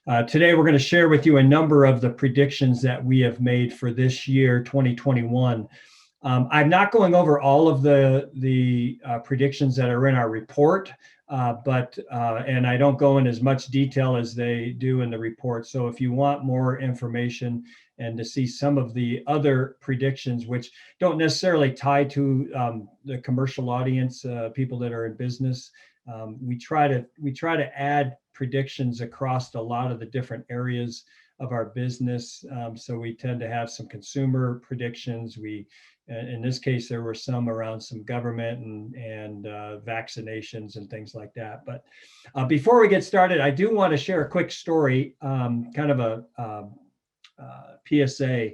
Today, we're going to share with you a number of the predictions that we have made for this year, 2021. I'm not going over all of the predictions that are in our report, and I don't go in as much detail as they do in the report. So if you want more information and to see some of the other predictions, which don't necessarily tie to the commercial audience, people that are in business, we try to add predictions across a lot of the different areas of our business. So we tend to have some consumer predictions. In this case, there were some around some government and vaccinations and things like that. But before we get started, I do want to share a quick story, kind of a PSA.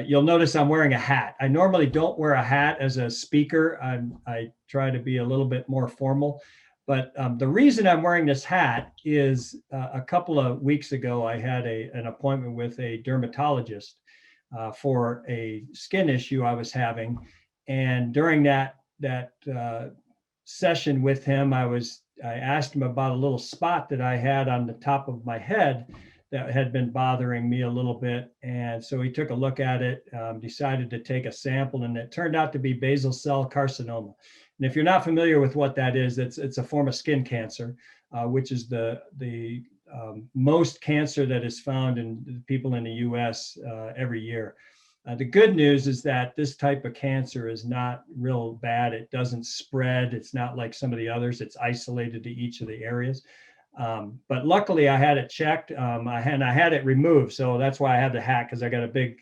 You'll notice I'm wearing a hat. I normally don't wear a hat as a speaker. I try to be a little bit more formal. But the reason I'm wearing this hat is a couple of weeks ago, I had an appointment with a dermatologist for a skin issue I was having. And during that session with him, I asked him about a little spot that I had on the top of my head that had been bothering me a little bit. And so he took a look at it, decided to take a sample, and it turned out to be basal cell carcinoma. And if you're not familiar with what that is, it's a form of skin cancer, which is the most cancer that is found in people in the U.S. Every year. The good news is that this type of cancer is not real bad. It doesn't spread. It's not like some of the others. It's isolated to each of the areas. But luckily, I had it checked and I had it removed. So that's why I had the hat, because I got a big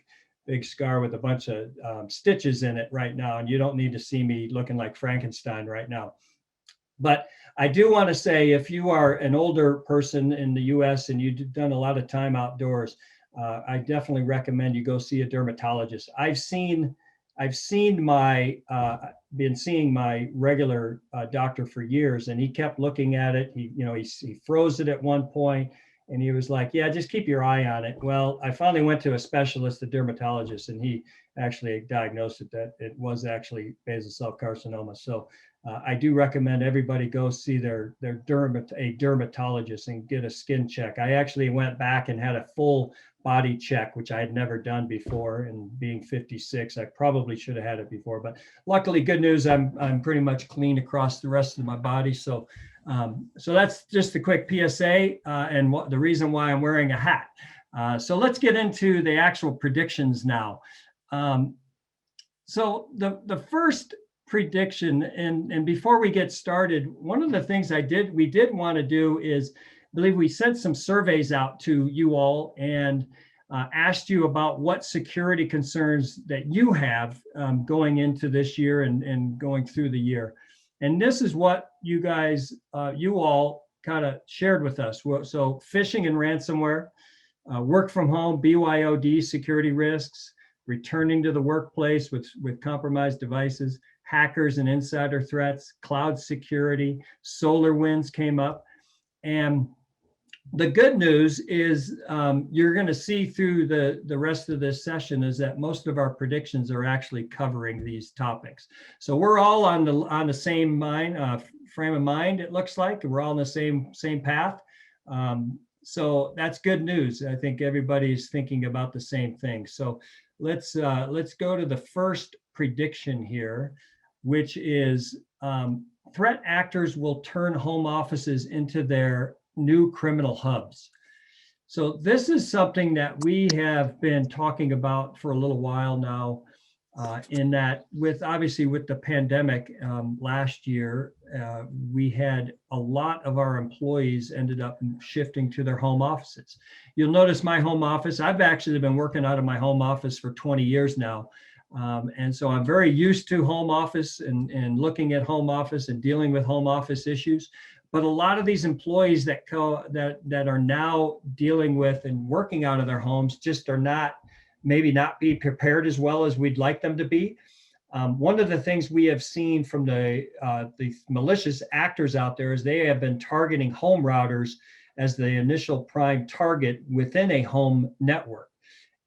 scar with a bunch of stitches in it right now. And you don't need to see me looking like Frankenstein right now. But I do want to say, if you are an older person in the US and you've done a lot of time outdoors, I definitely recommend you go see a dermatologist. I've been seeing my regular doctor for years, and he kept looking at it. He froze it at one point, and he was like, yeah, just keep your eye on it. Well, I finally went to a specialist, a dermatologist, and he actually diagnosed it that it was actually basal cell carcinoma. So I do recommend everybody go see a dermatologist and get a skin check. I actually went back and had a full body check, which I had never done before. And being 56, I probably should have had it before. But luckily, good news, I'm pretty much clean across the rest of my body. So that's just a quick PSA and the reason why I'm wearing a hat. So let's get into the actual predictions now. So the first prediction, and before we get started, one of the things we did want to do is, I believe we sent some surveys out to you all and asked you about what security concerns that you have going into this year and going through the year. And this is what you all kind of shared with us. So phishing and ransomware, work from home, BYOD security risks, returning to the workplace with compromised devices, hackers and insider threats, cloud security, solar winds came up. And the good news is you're going to see through the rest of this session is that most of our predictions are actually covering these topics. So we're all on the same frame of mind. It looks like we're all on the same path. So that's good news. I think everybody's thinking about the same thing. So let's go to the first prediction here, which is threat actors will turn home offices into their new criminal hubs. So this is something that we have been talking about for a little while now, in that obviously with the pandemic last year, we had a lot of our employees ended up shifting to their home offices. You'll notice my home office, I've actually been working out of my home office for 20 years now. And so I'm very used to home office and looking at home office and dealing with home office issues. But a lot of these employees that are now dealing with and working out of their homes just are maybe not be prepared as well as we'd like them to be. One of the things we have seen from the malicious actors out there is they have been targeting home routers as the initial prime target within a home network.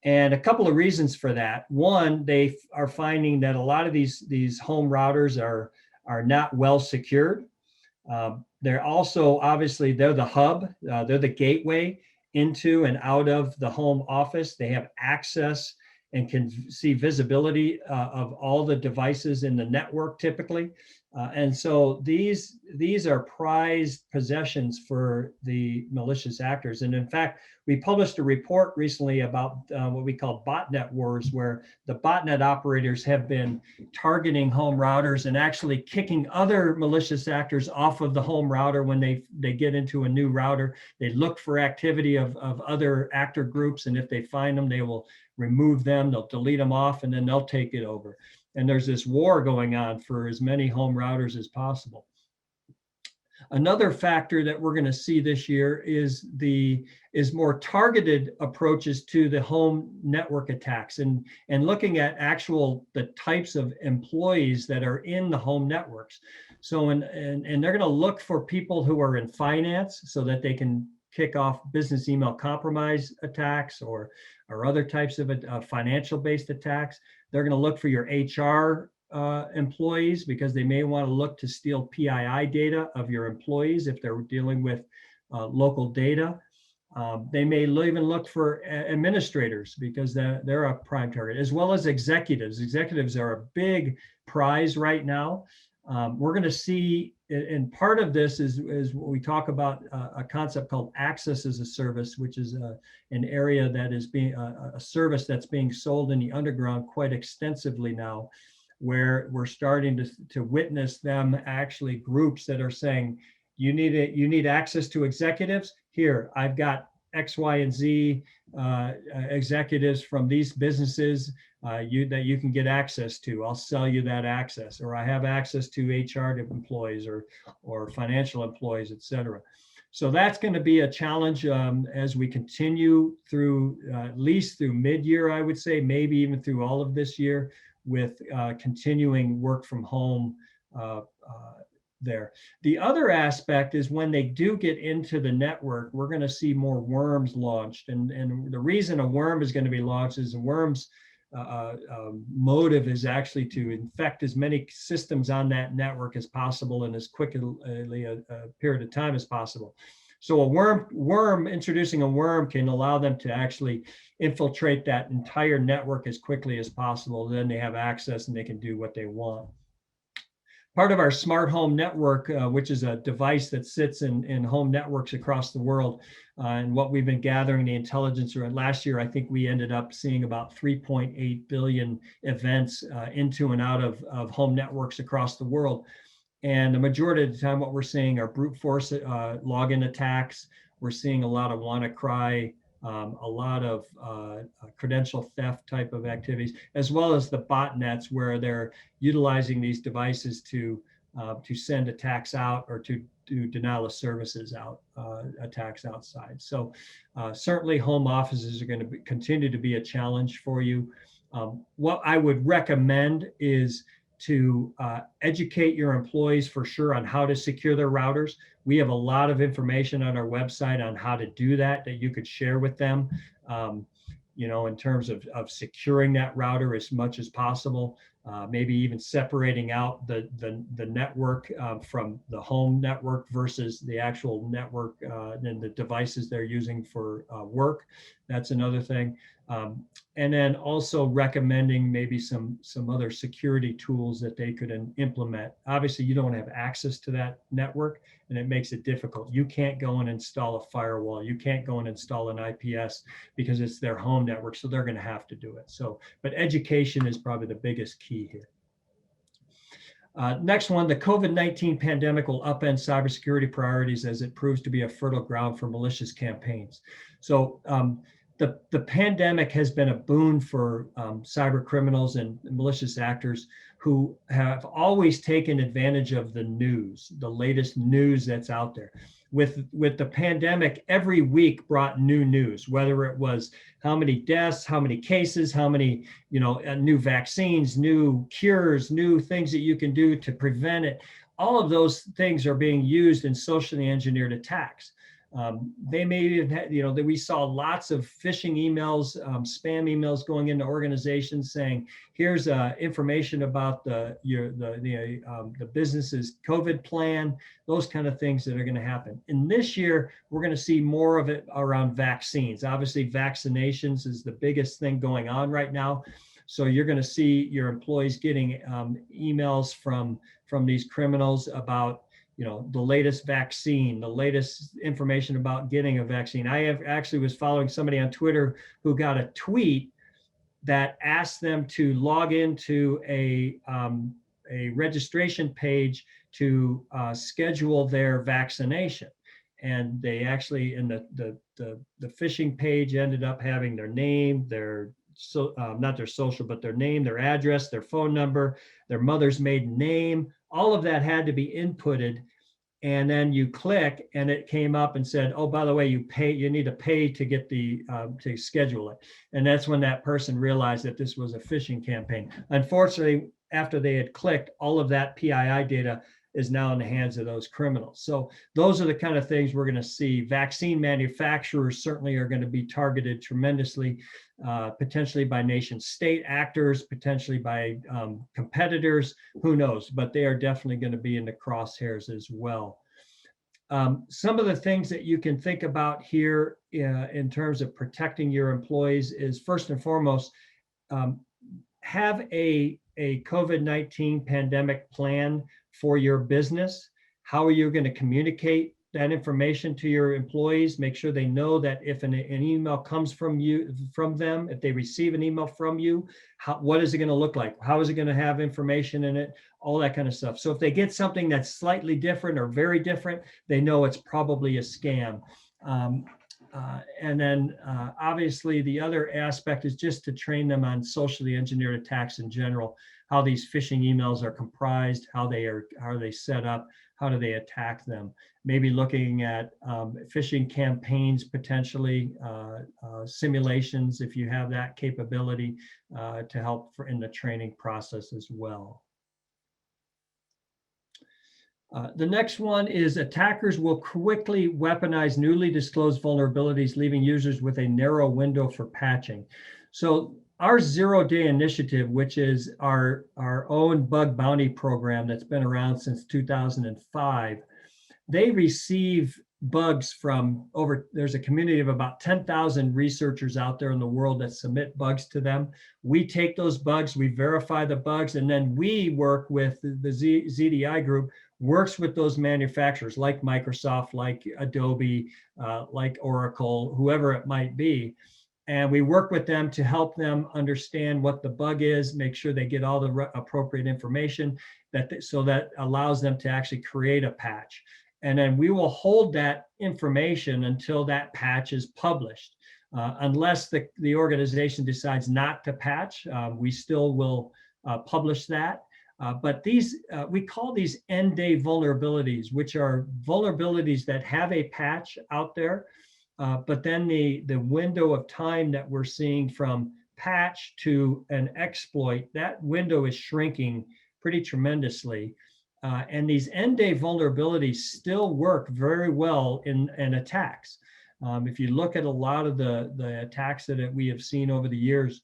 And a couple of reasons for that. One, they are finding that a lot of these home routers are not well secured. They're also, obviously, they're the hub, they're the gateway, into and out of the home office. They have access and can see visibility of all the devices in the network typically. And so these are prized possessions for the malicious actors. And in fact, we published a report recently about what we call botnet wars, where the botnet operators have been targeting home routers and actually kicking other malicious actors off of the home router when they get into a new router. They look for activity of other actor groups, and if they find them, they will remove them, they'll delete them off, and then they'll take it over. And there's this war going on for as many home routers as possible. Another factor that we're going to see this year is more targeted approaches to the home network attacks, and looking at the types of employees that are in the home networks. So and they're going to look for people who are in finance so that they can kick off business email compromise attacks or other types of financial based attacks. They're going to look for your HR employees, because they may want to look to steal PII data of your employees if they're dealing with local data. They may even look for administrators, because they're a prime target, as well as executives. Executives are a big prize right now. We're going to see, and part of this is what we talk about, a concept called access as a service, which is an area that is being a service that's being sold in the underground quite extensively now, where we're starting to witness them, actually groups that are saying, you need access to executives. Here, I've got X, Y, and Z executives from these businesses that you can get access to. I'll sell you that access, or I have access to HR employees or financial employees, et cetera. So that's going to be a challenge as we continue through at least through mid-year, I would say, maybe even through all of this year, with continuing work from home there. The other aspect is when they do get into the network, we're going to see more worms launched. And the reason a worm is going to be launched is a worm's motive is actually to infect as many systems on that network as possible in as quickly a period of time as possible. So introducing a worm can allow them to actually infiltrate that entire network as quickly as possible. Then they have access and they can do what they want. Part of our smart home network, which is a device that sits in home networks across the world, and what we've been gathering the intelligence around, last year, I think we ended up seeing about 3.8 billion events into and out of home networks across the world. And the majority of the time, what we're seeing are brute force login attacks. We're seeing a lot of WannaCry, a lot of credential theft type of activities, as well as the botnets, where they're utilizing these devices to send attacks out, or to do denial of services out, attacks outside. So certainly home offices are going to continue to be a challenge for you. What I would recommend is to educate your employees for sure on how to secure their routers. We have a lot of information on our website on how to do that you could share with them, in terms of securing that router as much as possible, maybe even separating out the network from the home network versus the actual network and the devices they're using for work. That's another thing. And then also recommending maybe some other security tools that they could implement. Obviously, you don't have access to that network, and it makes it difficult. You can't go and install a firewall. You can't go and install an IPS because it's their home network, so they're going to have to do it. So, but education is probably the biggest key here. Next one, the COVID-19 pandemic will upend cybersecurity priorities as it proves to be a fertile ground for malicious campaigns. So the pandemic has been a boon for cyber criminals and malicious actors who have always taken advantage of the news, the latest news that's out there. With the pandemic, every week brought new news, whether it was how many deaths, how many cases, how many, new vaccines, new cures, new things that you can do to prevent it. All of those things are being used in socially engineered attacks. They may have had, that we saw lots of phishing emails, spam emails going into organizations saying, here's information about the business's COVID plan, those kind of things that are going to happen. And this year, we're going to see more of it around vaccines. Obviously, vaccinations is the biggest thing going on right now. So you're going to see your employees getting emails from these criminals about the latest vaccine, the latest information about getting a vaccine. I actually was following somebody on Twitter who got a tweet that asked them to log into a registration page to schedule their vaccination. And they actually, in the phishing page, ended up having their name, not their social, but their name, their address, their phone number, their mother's maiden name. All of that had to be inputted. And then you click and it came up and said, oh, by the way, you need to pay to get to schedule it. And that's when that person realized that this was a phishing campaign. Unfortunately, after they had clicked, all of that PII data is now in the hands of those criminals. So those are the kind of things we're going to see. Vaccine manufacturers certainly are going to be targeted tremendously, potentially by nation state actors, potentially by competitors, who knows, but they are definitely going to be in the crosshairs as well. Some of the things that you can think about here in terms of protecting your employees is, first and foremost, have a COVID-19 pandemic plan for your business. How are you going to communicate that information to your employees? Make sure they know that if an email comes from them, if they receive an email from you, what is it going to look like? How is it going to have information in it? All that kind of stuff. So if they get something that's slightly different or very different, they know it's probably a scam. And then obviously the other aspect is just to train them on socially engineered attacks in general, how these phishing emails are comprised, how they set up, how do they attack them. Maybe looking at phishing campaigns, potentially simulations, if you have that capability to help in the training process as well. The next one is attackers will quickly weaponize newly disclosed vulnerabilities, leaving users with a narrow window for patching. So our 0-day initiative, which is our own bug bounty program that's been around since 2005, they receive bugs from there's a community of about 10,000 researchers out there in the world that submit bugs to them. We take those bugs, we verify the bugs, and then we work with the ZDI group, works with those manufacturers like Microsoft, like Adobe, like Oracle, whoever it might be. And we work with them to help them understand what the bug is, make sure they get all the appropriate information so that allows them to actually create a patch. And then we will hold that information until that patch is published. Unless the organization decides not to patch, we still will publish that. But these, we call these end-day vulnerabilities, which are vulnerabilities that have a patch out there, but then the window of time that we're seeing from patch to an exploit, that window is shrinking pretty tremendously. And these end-day vulnerabilities still work very well in attacks. If you look at a lot of the attacks that we have seen over the years,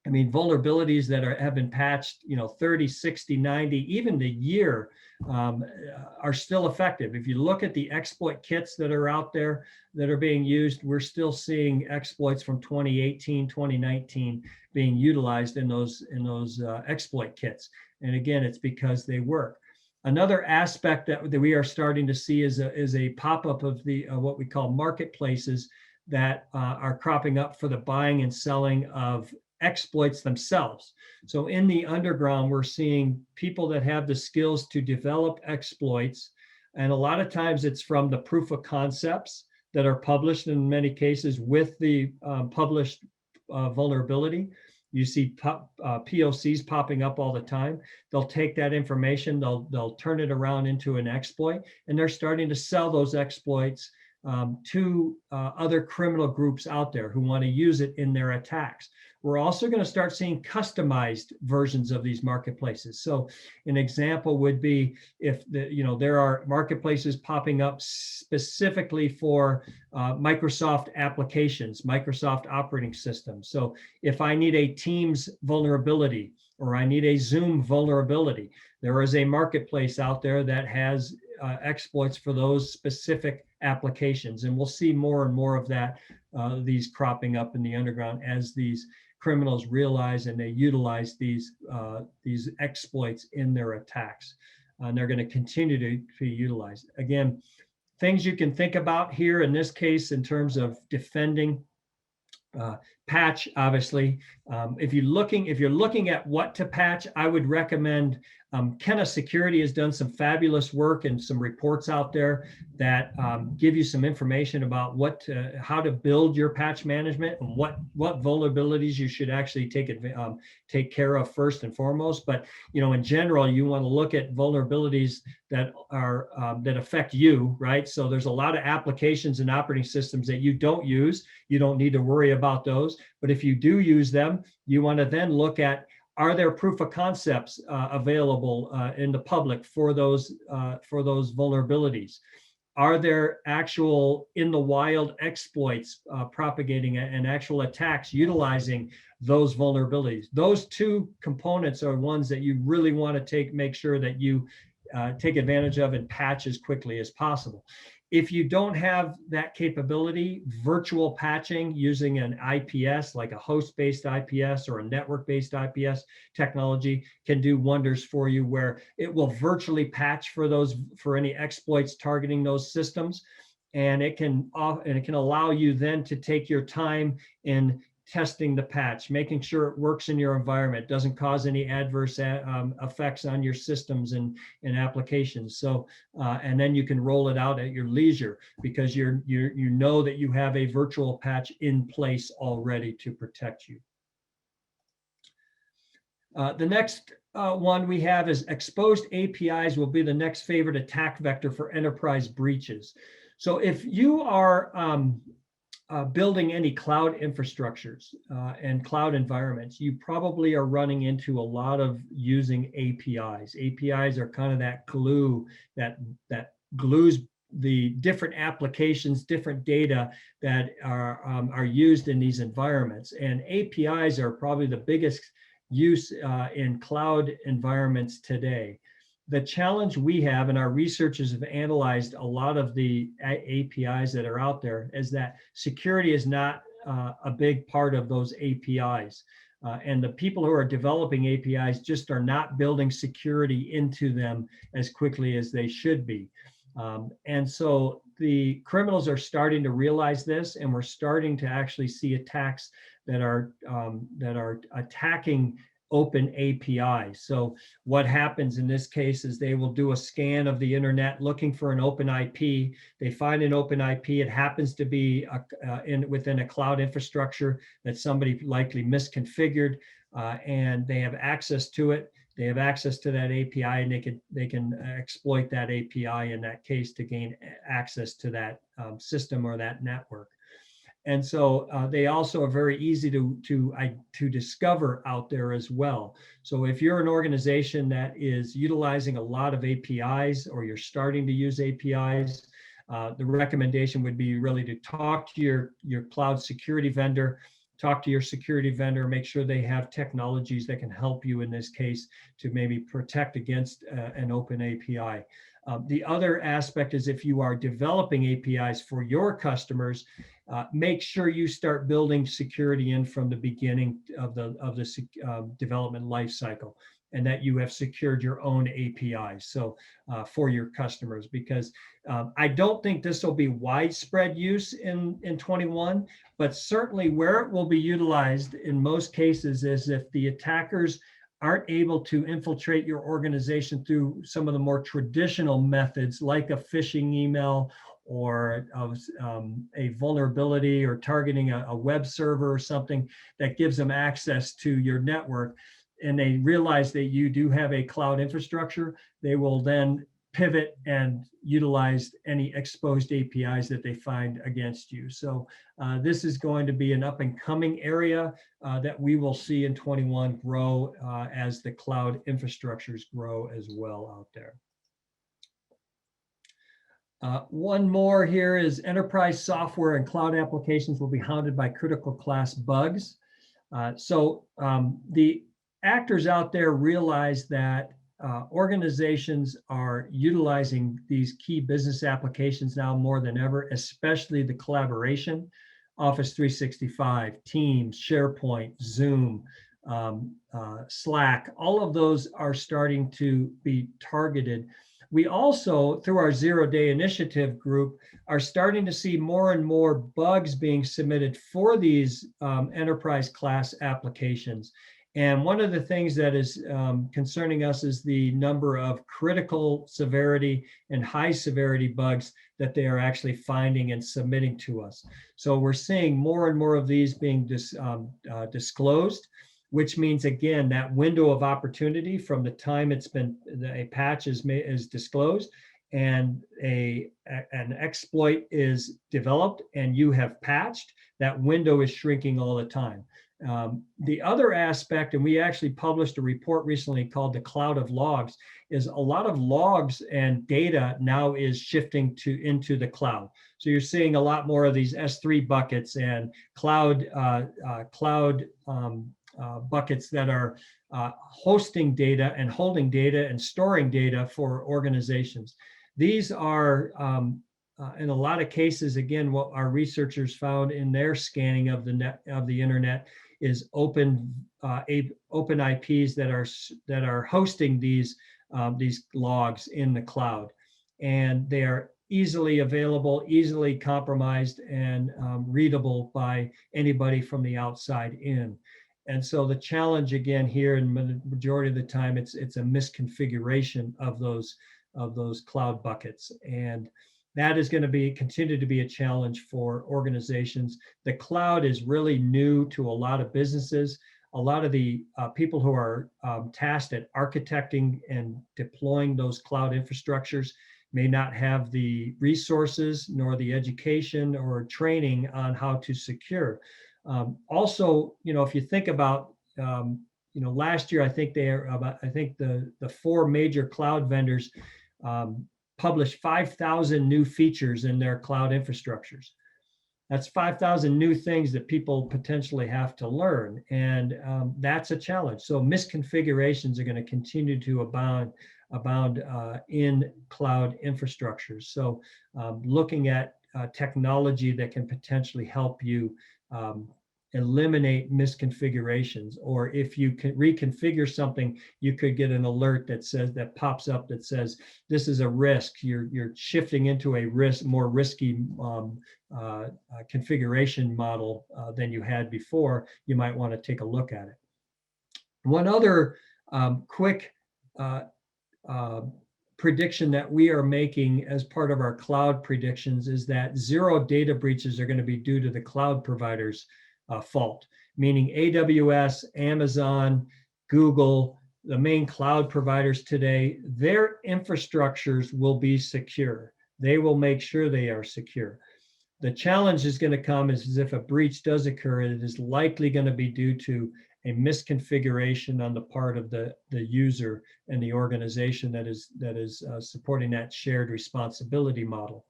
I mean, vulnerabilities that have been patched, 30, 60, 90, even a year are still effective. If you look at the exploit kits that are out there that are being used, we're still seeing exploits from 2018, 2019 being utilized in those exploit kits. And again, it's because they work. Another aspect that we are starting to see is a pop-up of the what we call marketplaces that are cropping up for the buying and selling of exploits themselves. So in the underground, we're seeing people that have the skills to develop exploits. And a lot of times it's from the proof of concepts that are published in many cases with the published vulnerability. You see POCs popping up all the time. They'll take that information, they'll turn it around into an exploit, and they're starting to sell those exploits to other criminal groups out there who want to use it in their attacks. We're also going to start seeing customized versions of these marketplaces. So an example would be if there are marketplaces popping up specifically for Microsoft applications, Microsoft operating systems. So if I need a Teams vulnerability or I need a Zoom vulnerability, there is a marketplace out there that has exploits for those specific applications. And we'll see more and more of that, these cropping up in the underground as these criminals realize and they utilize these exploits in their attacks. And they're going to continue to be utilized. Again, things you can think about here in this case in terms of defending. Patch, obviously. If you're looking at what to patch, I would recommend Kenna Security has done some fabulous work and some reports out there that give you some information about how to build your patch management and what vulnerabilities you should actually take care of first and foremost. But in general, you want to look at vulnerabilities that are that affect you, right? So there's a lot of applications and operating systems that you don't use. You don't need to worry about those. But if you do use them, you want to then look at, are there proof of concepts available in the public for those vulnerabilities? Are there actual in the wild exploits propagating and actual attacks utilizing those vulnerabilities? Those two components are ones that you really want to make sure that you take advantage of and patch as quickly as possible. If you don't have that capability, virtual patching using an IPS, like a host-based IPS or a network-based IPS technology, can do wonders for you, where it will virtually patch for any exploits targeting those systems, and it can allow you then to take your time in testing the patch, making sure it works in your environment, doesn't cause any adverse effects on your systems and applications. So, and then you can roll it out at your leisure because you know that you have a virtual patch in place already to protect you. The next one we have is exposed APIs will be the next favorite attack vector for enterprise breaches. So if you are building any cloud infrastructures and cloud environments, you probably are running into a lot of using APIs. APIs are kind of that glue that glues the different applications, different data that are used in these environments. And APIs are probably the biggest use in cloud environments today. The challenge we have, and our researchers have analyzed a lot of the APIs that are out there, is that security is not a big part of those APIs. And the people who are developing APIs just are not building security into them as quickly as they should be. And so the criminals are starting to realize this, and we're starting to actually see attacks that are attacking open APIs. So what happens in this case is they will do a scan of the internet looking for an open IP. They find an open IP. It happens to be within a cloud infrastructure that somebody likely misconfigured, and they have access to it. They have access to that API, and they can exploit that API in that case to gain access to that system or that network. And so they also are very easy to discover out there as well. So if you're an organization that is utilizing a lot of APIs, or you're starting to use APIs, the recommendation would be really to talk to your cloud security vendor, make sure they have technologies that can help you in this case to maybe protect against an open API. The other aspect is, if you are developing APIs for your customers, make sure you start building security in from the beginning of the development lifecycle, and that you have secured your own APIs for your customers, because I don't think this will be widespread use in 21, but certainly where it will be utilized in most cases is if the attackers aren't able to infiltrate your organization through some of the more traditional methods, like a phishing email or a vulnerability, or targeting a web server or something that gives them access to your network, and they realize that you do have a cloud infrastructure, they will then pivot and utilize any exposed APIs that they find against you. So this is going to be an up and coming area that we will see in 21 grow as the cloud infrastructures grow as well out there. One more here is enterprise software and cloud applications will be hounded by critical class bugs. The actors out there realize that organizations are utilizing these key business applications now more than ever, especially the collaboration, Office 365, Teams, SharePoint, Zoom, Slack, all of those are starting to be targeted. We also, through our zero-day initiative group, are starting to see more and more bugs being submitted for these enterprise class applications. And one of the things that is concerning us is the number of critical severity and high severity bugs that they are actually finding and submitting to us. So we're seeing more and more of these being disclosed, which means, again, that window of opportunity from the time it's been, a patch is disclosed and an exploit is developed and you have patched, that window is shrinking all the time. The other aspect, and we actually published a report recently called the Cloud of Logs, is a lot of logs and data now is shifting into the cloud. So you're seeing a lot more of these S3 buckets and cloud buckets that are hosting data and holding data and storing data for organizations. These are, in a lot of cases, again, what our researchers found in their scanning of the internet is open IPs that are hosting these logs in the cloud, and they are easily available, easily compromised, and readable by anybody from the outside in. And so the challenge again here, in the majority of the time, it's a misconfiguration of those cloud buckets, and that is going to continue to be a challenge for organizations. The cloud is really new to a lot of businesses. A lot of the people who are tasked at architecting and deploying those cloud infrastructures may not have the resources nor the education or training on how to secure. Also, if you think about, last year, I think the four major cloud vendors published 5,000 new features in their cloud infrastructures. That's 5,000 new things that people potentially have to learn, and that's a challenge. So misconfigurations are going to continue to abound in cloud infrastructures. So looking at technology that can potentially help you eliminate misconfigurations, or if you can reconfigure something, you could get an alert that pops up that says this is a risk. You're shifting into a more risky configuration model than you had before. You might want to take a look at it. One other quick prediction that we are making as part of our cloud predictions is that zero data breaches are going to be due to the cloud providers' fault, meaning AWS, Amazon, Google, the main cloud providers today, their infrastructures will be secure. They will make sure they are secure. The challenge is going to come is if a breach does occur, it is likely going to be due to a misconfiguration on the part of the user and the organization that is supporting that shared responsibility model.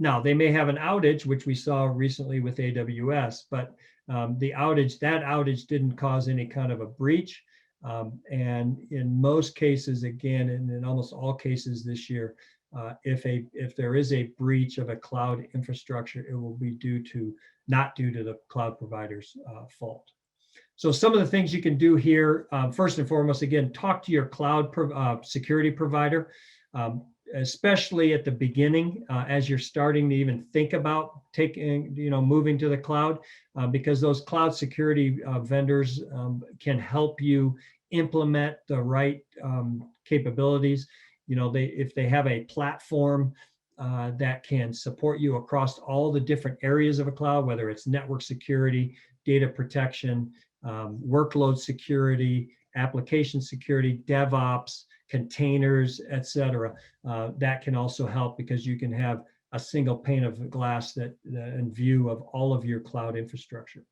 Now, they may have an outage, which we saw recently with AWS, but that outage didn't cause any kind of a breach. And in most cases, again, and in almost all cases this year, if there is a breach of a cloud infrastructure, it will be not due to the cloud provider's fault. So some of the things you can do here, first and foremost, again, talk to your cloud security provider, especially at the beginning, as you're starting to even think about moving to the cloud, because those cloud security vendors can help you implement the right capabilities. If they have a platform that can support you across all the different areas of a cloud, whether it's network security, data protection, workload security, application security, DevOps, containers, etc. That can also help because you can have a single pane of glass that in view of all of your cloud infrastructure.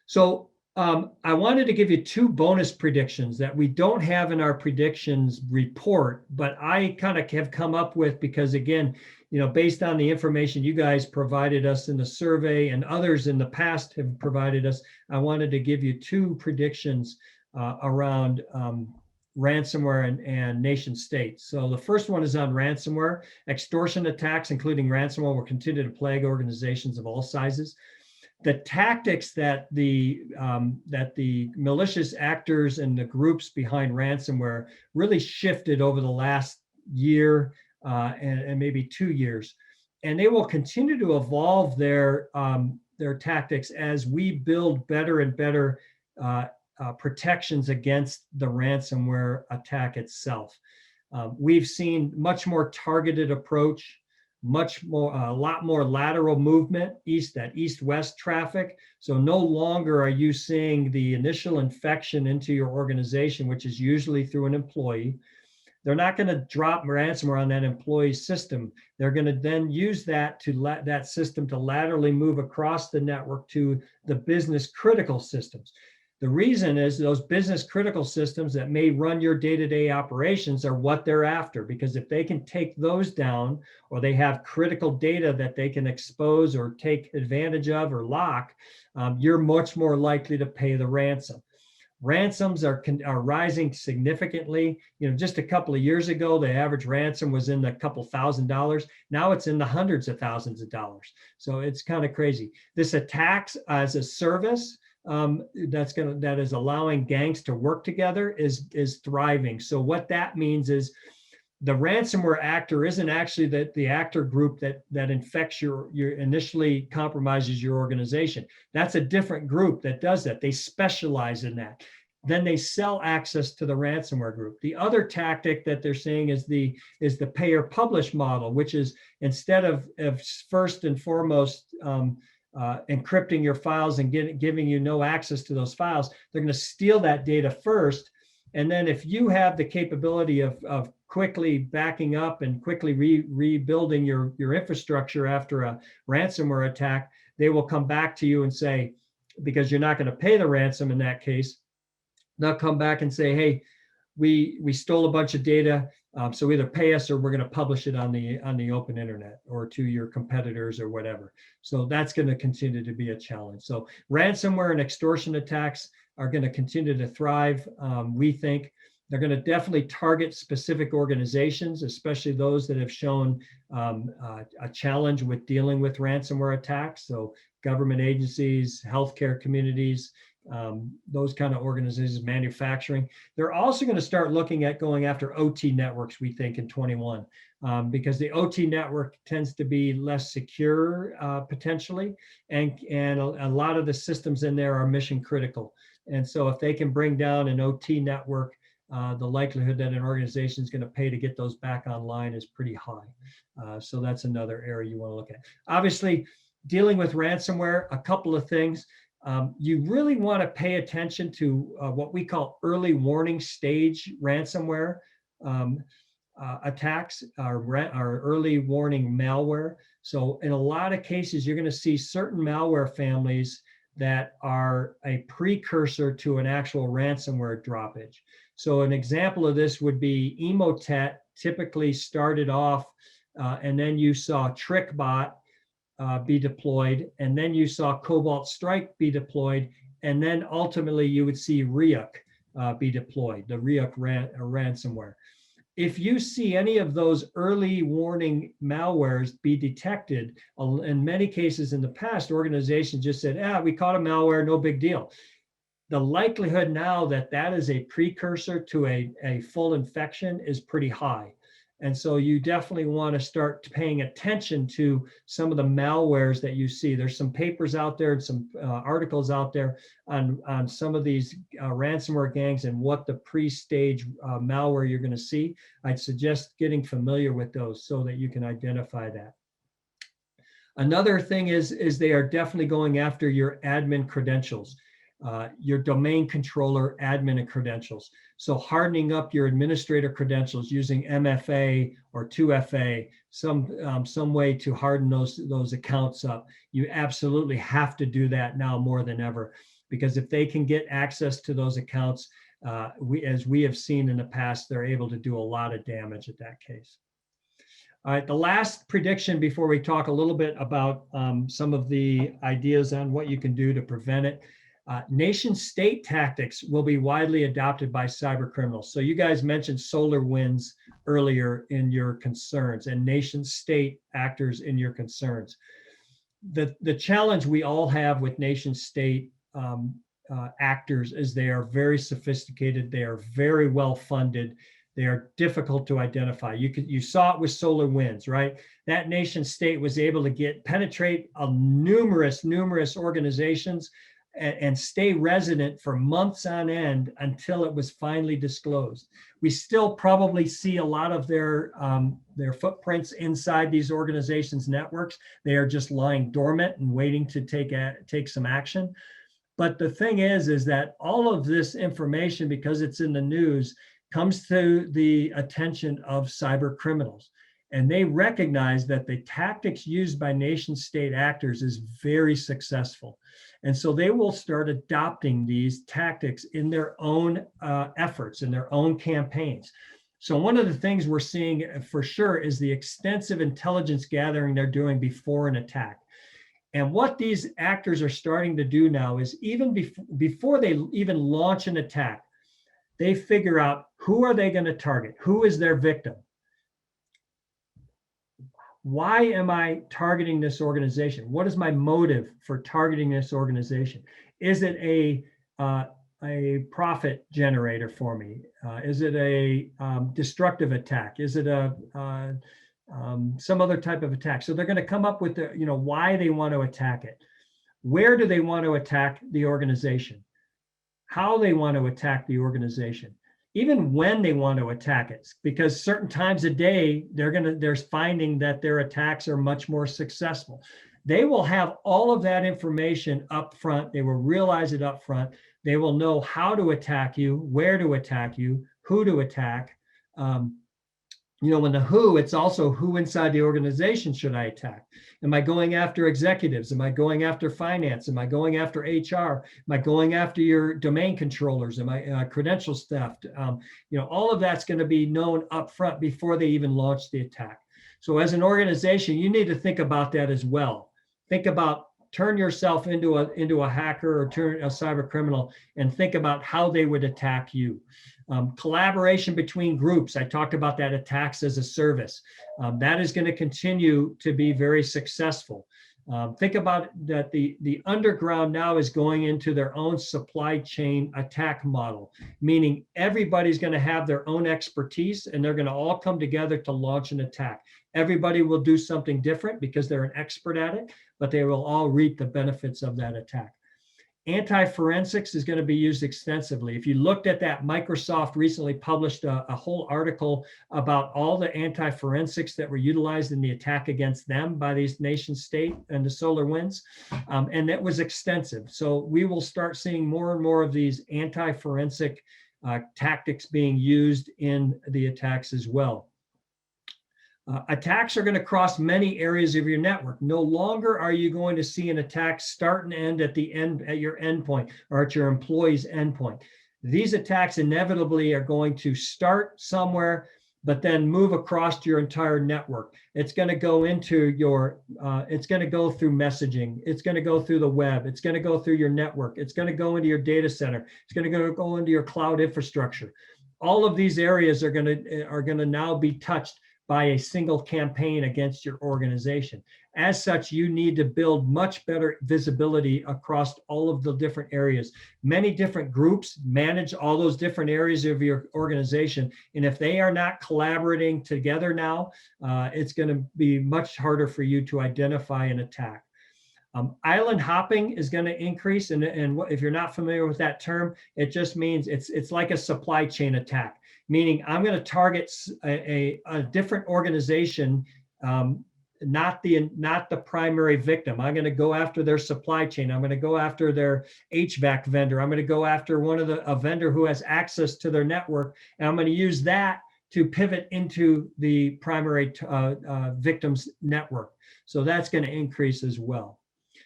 So I wanted to give you 2 bonus predictions that we don't have in our predictions report, but I kind of have come up with because, again, based on the information you guys provided us in the survey and others in the past have provided us, I wanted to give you 2 predictions around ransomware and nation states. So the first one is on ransomware. Extortion attacks, including ransomware, will continue to plague organizations of all sizes. The tactics that the malicious actors and the groups behind ransomware really shifted over the last year and maybe 2 years, and they will continue to evolve their tactics as we build better and better protections against the ransomware attack itself. We've seen much more targeted approach, a lot more lateral movement, east-west traffic. So no longer are you seeing the initial infection into your organization, which is usually through an employee. They're not going to drop ransomware on that employee's system. They're going to then use that that system to laterally move across the network to the business critical systems. The reason is those business critical systems that may run your day-to-day operations are what they're after, because if they can take those down, or they have critical data that they can expose or take advantage of or lock, you're much more likely to pay the ransom. Ransoms are rising significantly. Just a couple of years ago, the average ransom was in the couple $1,000s. Now it's in the hundreds of thousands of dollars. So it's kind of crazy. This attacks as a service that is allowing gangs to work together is thriving. So what that means is the ransomware actor isn't actually the actor group that infects your initially compromises your organization. That's a different group that does that. They specialize in that. Then they sell access to the ransomware group. The other tactic that they're seeing is the pay or publish model, which is instead of first and foremost encrypting your files and giving you no access to those files, they're going to steal that data first. And then if you have the capability of quickly backing up and quickly rebuilding your infrastructure after a ransomware attack, they will come back to you and say, because you're not going to pay the ransom in that case, they'll come back and say, hey, we stole a bunch of data. So either pay us or we're going to publish it on the open internet or to your competitors or whatever. So that's going to continue to be a challenge. So ransomware and extortion attacks are going to continue to thrive. We think they're going to definitely target specific organizations, especially those that have shown a challenge with dealing with ransomware attacks. So government agencies, healthcare communities, those kind of organizations, manufacturing. They're also going to start looking at going after OT networks, we think, in 21, because the OT network tends to be less secure potentially, and a lot of the systems in there are mission critical. And so if they can bring down an OT network, the likelihood that an organization is going to pay to get those back online is pretty high. So that's another area you want to look at. Obviously, dealing with ransomware, a couple of things. You really want to pay attention to what we call early warning stage ransomware attacks, or early warning malware. So in a lot of cases, you're going to see certain malware families that are a precursor to an actual ransomware droppage. So an example of this would be Emotet typically started off, and then you saw TrickBot be deployed, and then you saw Cobalt Strike be deployed, and then ultimately you would see Ryuk be deployed, the Ryuk ransomware. If you see any of those early warning malwares be detected, in many cases in the past, organizations just said, we caught a malware, no big deal. The likelihood now that is a precursor to a full infection is pretty high. And so you definitely want to start paying attention to some of the malwares that you see. There's some papers out there and some articles out there on some of these ransomware gangs and what the pre-stage malware you're going to see. I'd suggest getting familiar with those so that you can identify that. Another thing is they are definitely going after your admin credentials. your domain controller admin and credentials. So hardening up your administrator credentials using MFA or 2FA, some way to harden those accounts up. You absolutely have to do that now more than ever, because if they can get access to those accounts, as we have seen in the past, they're able to do a lot of damage at that case. All right, the last prediction before we talk a little bit about some of the ideas on what you can do to prevent it. Nation state tactics will be widely adopted by cyber criminals. So you guys mentioned SolarWinds earlier in your concerns, and nation state actors in your concerns. The challenge we all have with nation state actors is they are very sophisticated, they are very well funded, they are difficult to identify. You saw it with SolarWinds, right? That nation state was able to penetrate numerous organizations and stay resident for months on end until it was finally disclosed. We still probably see a lot of their footprints inside these organizations' networks. They are just lying dormant and waiting to take some action. But the thing is that all of this information, because it's in the news, comes to the attention of cyber criminals. And they recognize that the tactics used by nation state actors is very successful. And so they will start adopting these tactics in their own efforts, in their own campaigns. So one of the things we're seeing for sure is the extensive intelligence gathering they're doing before an attack. And what these actors are starting to do now is even before they even launch an attack, they figure out who are they going to target? Who is their victim? Why am I targeting this organization? What is my motive for targeting this organization? Is it a profit generator for me? Is it a destructive attack? Is it some other type of attack? So they're going to come up with why they want to attack it. Where do they want to attack the organization? How they want to attack the organization, even when they want to attack it, because certain times a day they're finding that their attacks are much more successful. They will have all of that information up front. They will realize it up front. They will know how to attack you, where to attack you, who to attack. When the who, it's also who inside the organization should I attack? Am I going after executives? Am I going after finance? Am I going after HR? Am I going after your domain controllers? Am I credentials theft? All of that's going to be known up front before they even launch the attack. So as an organization, you need to think about that as well. Think about turn yourself into a hacker or turn a cyber criminal and think about how they would attack you. Collaboration between groups. I talked about that, attacks as a service. That is going to continue to be very successful. Think about that the underground now is going into their own supply chain attack model, meaning everybody's going to have their own expertise and they're going to all come together to launch an attack. Everybody will do something different because they're an expert at it, but they will all reap the benefits of that attack. Anti-forensics is going to be used extensively. If you looked at that, Microsoft recently published a whole article about all the anti-forensics that were utilized in the attack against them by these nation state and the SolarWinds, and that was extensive. So we will start seeing more and more of these anti-forensic tactics being used in the attacks as well. Attacks are going to cross many areas of your network. No longer are you going to see an attack start and end at your endpoint or at your employee's endpoint. These attacks inevitably are going to start somewhere, but then move across your entire network. It's going to go into it's going to go through messaging. It's going to go through the web. It's going to go through your network. It's going to go into your data center. It's going to go into your cloud infrastructure. All of these areas are going to now be touched by a single campaign against your organization. As such, you need to build much better visibility across all of the different areas. Many different groups manage all those different areas of your organization. And if they are not collaborating together now, it's going to be much harder for you to identify an attack. Island hopping is going to increase. And if you're not familiar with that term, it just means it's like a supply chain attack. Meaning I'm going to target a different organization not the primary victim. I'm going to go after their supply chain. I'm going to go after their HVAC vendor. I'm going to go after a vendor who has access to their network, and I'm going to use that to pivot into the primary victim's network. So that's going to increase as well.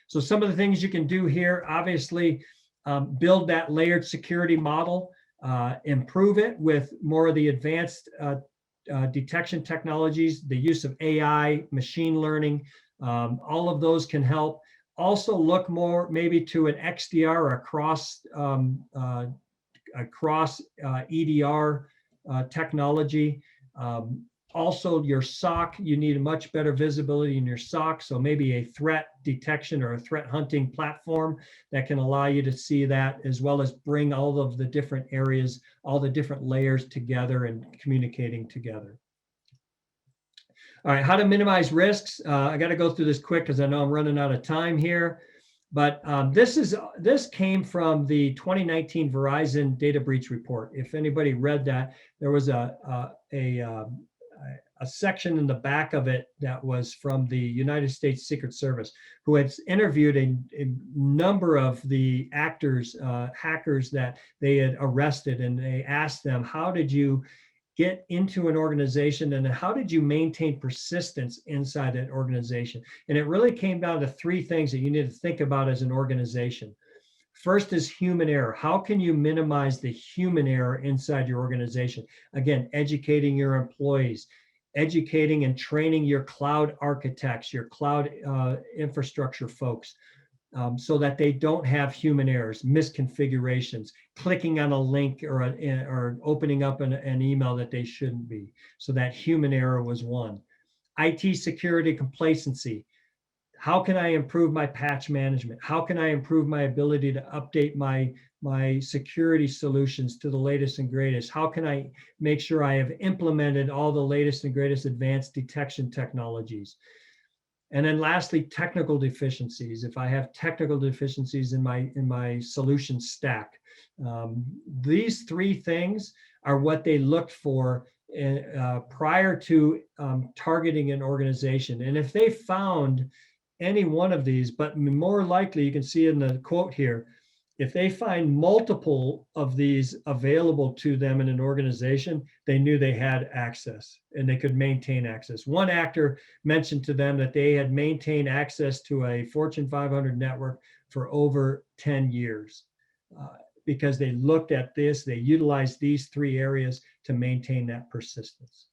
So some of the things you can do here, obviously, build that layered security model, improve it with more of the advanced detection technologies, the use of AI, machine learning, all of those can help. Also look more maybe to an XDR, across EDR technology. Also, your SOC, you need a much better visibility in your SOC. So maybe a threat detection or a threat hunting platform that can allow you to see that, as well as bring all of the different areas, all the different layers together and communicating together. All right, how to minimize risks. I got to go through this quick because I know I'm running out of time here. But this came from the 2019 Verizon data breach report. If anybody read that, there was a section in the back of it that was from the United States Secret Service, who had interviewed a number of the actors, hackers that they had arrested, and they asked them, how did you get into an organization and how did you maintain persistence inside that organization? And it really came down to three things that you need to think about as an organization. First is human error. How can you minimize the human error inside your organization? Again, educating your employees, educating and training your cloud architects, your cloud infrastructure folks, so that they don't have human errors, misconfigurations, clicking on a link or opening up an email that they shouldn't be. So that human error was one. IT security complacency. How can I improve my patch management? How can I improve my ability to update my security solutions to the latest and greatest? How can I make sure I have implemented all the latest and greatest advanced detection technologies? And then lastly, technical deficiencies. If I have technical deficiencies in my solution stack, these three things are what they looked for prior to targeting an organization. And if they found any one of these, but more likely, you can see in the quote here, if they find multiple of these available to them in an organization, they knew they had access and they could maintain access. One actor mentioned to them that they had maintained access to a Fortune 500 network for over 10 years because they looked at this, they utilized these three areas to maintain that persistence.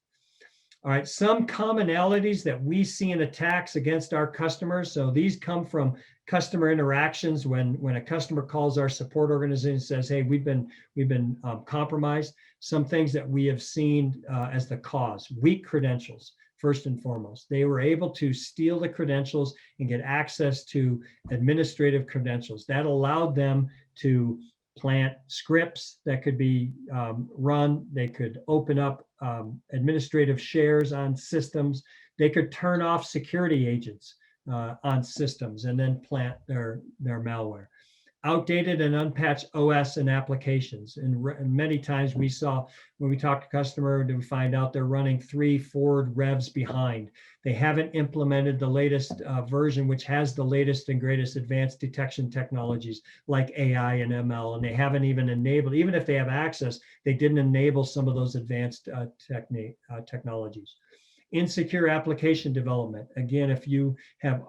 All right, some commonalities that we see in attacks against our customers. So these come from customer interactions when a customer calls our support organization and says, hey, we've been compromised. Some things that we have seen as the cause: weak credentials, first and foremost. They were able to steal the credentials and get access to administrative credentials. That allowed them to plant scripts that could be run. They could open up administrative shares on systems. They could turn off security agents on systems and then plant their malware. Outdated and unpatched OS and applications. And many times we saw when we talk to customer, we find out they're running 3 forward revs behind. They haven't implemented the latest version, which has the latest and greatest advanced detection technologies like AI and ML, and they haven't even enabled, even if they have access, they didn't enable some of those advanced technologies. Insecure application development. Again, if you have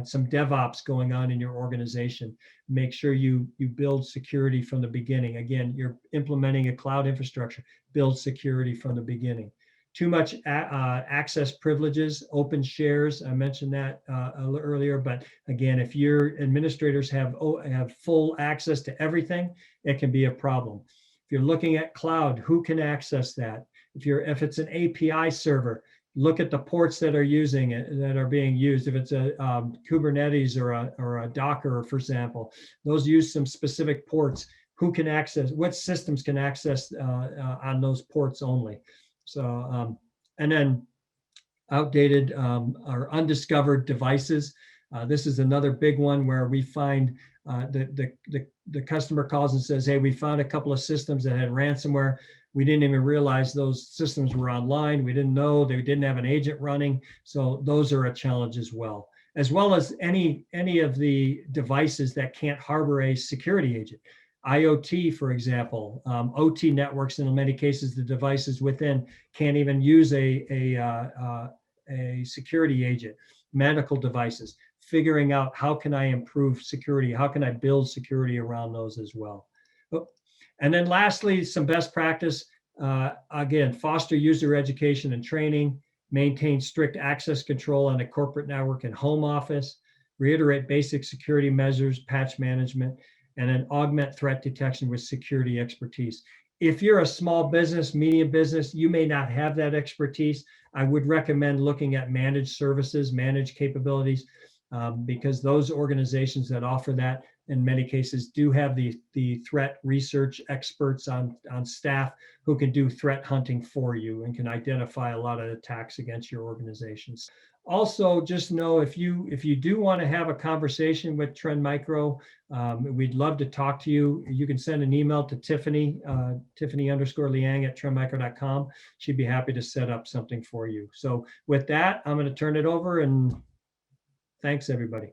some DevOps going on in your organization, make sure you build security from the beginning. Again, you're implementing a cloud infrastructure, build security from the beginning. Too much access privileges, open shares. I mentioned that earlier, but again, if your administrators have full access to everything, it can be a problem. If you're looking at cloud, who can access that? If it's an API server, look at the ports that are being used. If it's a Kubernetes or a Docker, for example, those use some specific ports. Who can access? What systems can access on those ports only? So, and then outdated or undiscovered devices. This is another big one where we find the customer calls and says, hey, we found a couple of systems that had ransomware. We didn't even realize those systems were online. We didn't know they didn't have an agent running. So those are a challenge as well as any of the devices that can't harbor a security agent. IoT, for example, OT networks, and in many cases, the devices within can't even use a security agent. Medical devices, figuring out how can I improve security? How can I build security around those as well? And then lastly, some best practice, again, foster user education and training, maintain strict access control on a corporate network and home office, reiterate basic security measures, patch management, and then augment threat detection with security expertise. If you're a small business, medium business, you may not have that expertise. I would recommend looking at managed services, managed capabilities, because those organizations that offer that in many cases do have the threat research experts on staff who can do threat hunting for you and can identify a lot of attacks against your organizations. Also, just know if you do want to have a conversation with Trend Micro, we'd love to talk to you. You can send an email to Tiffany, Tiffany_Liang at trendmicro.com. She'd be happy to set up something for you. So with that, I'm going to turn it over, and thanks everybody.